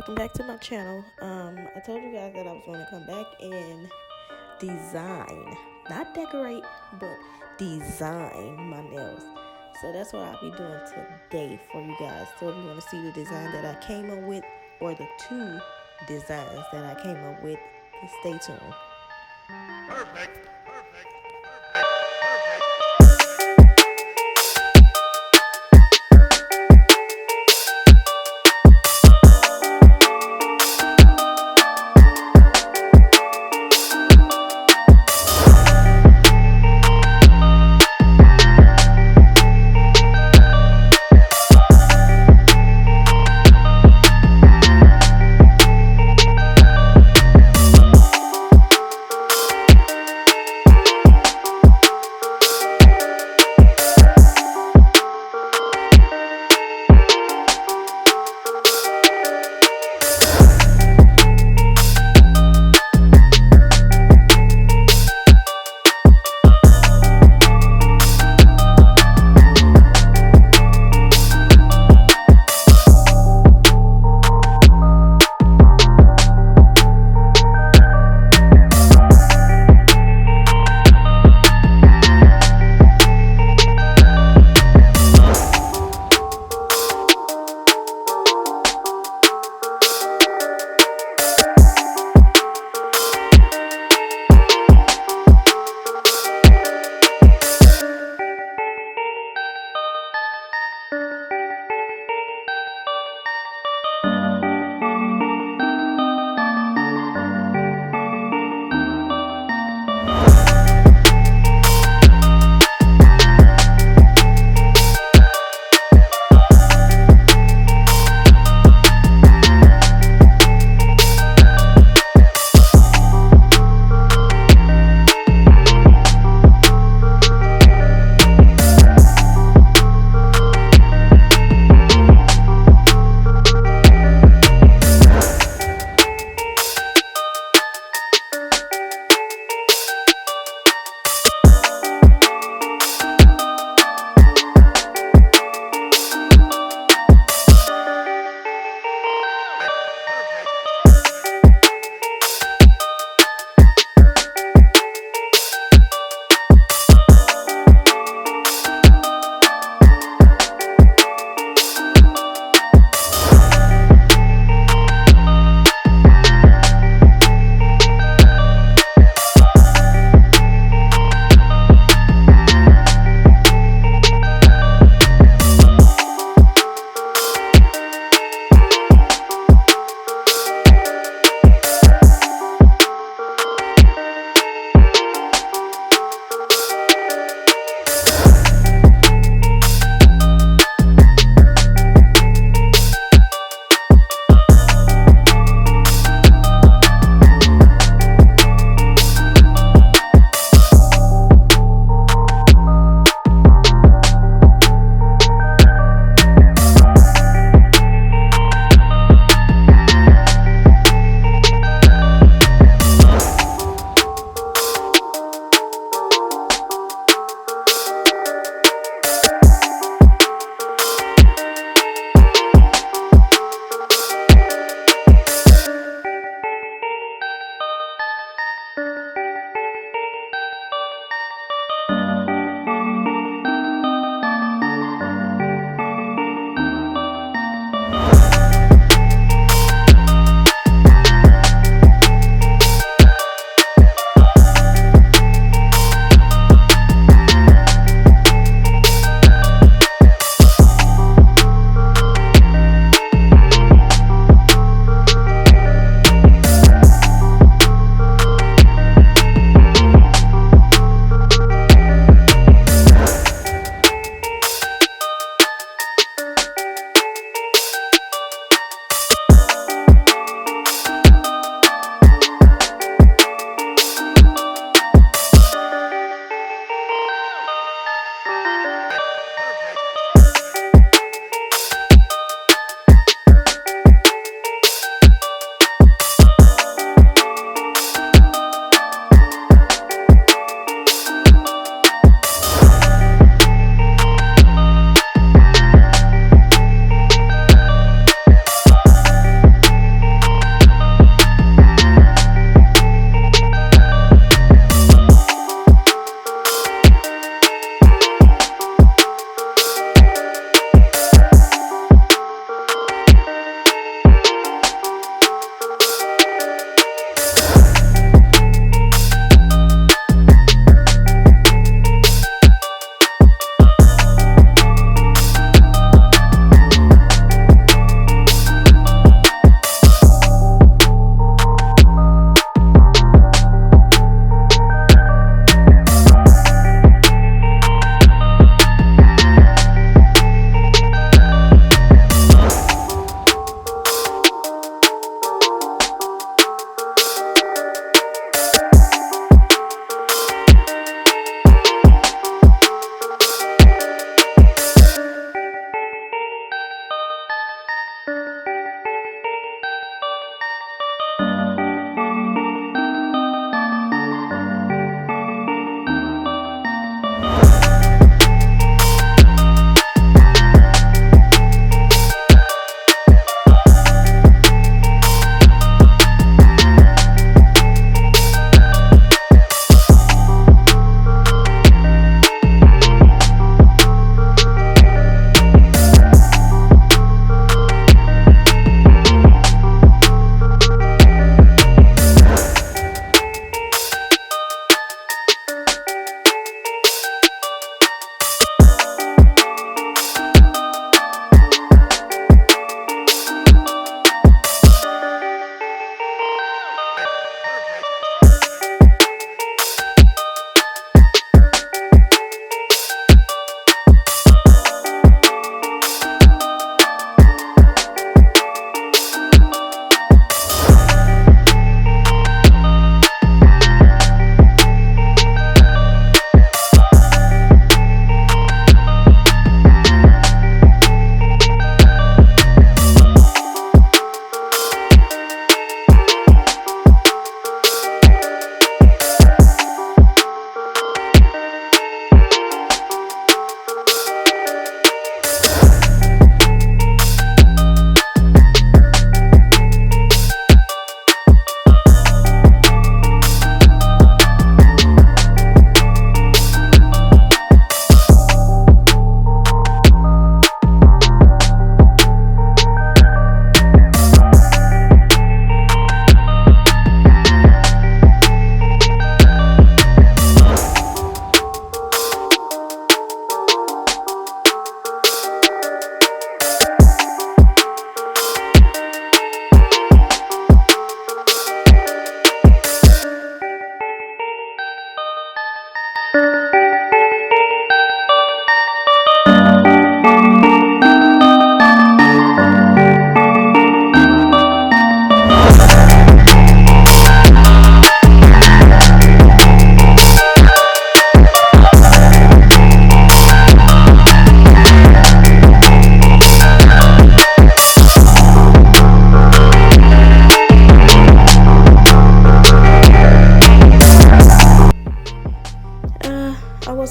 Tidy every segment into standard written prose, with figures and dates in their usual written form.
welcome back to my channel. I told you guys that I was going to come back and design, not decorate, but design my nails. So that's what I'll be doing today for you guys. So if you want to see the design that I came up with, or the two designs that I came up with, stay tuned. Perfect.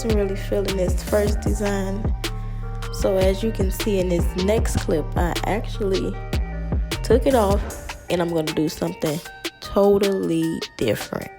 wasn't really feeling this first design. So as you can see in this next clip, I actually took it off and I'm going to do something totally different.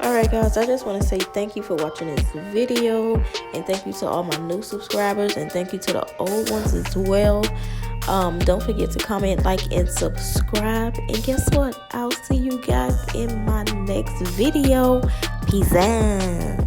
Alright guys, I just want to say thank you for watching this video, and thank you to all my new subscribers, and thank you to the old ones as well. Don't forget to comment, like, and subscribe, and guess what? I'll see you guys in my next video. Peace out.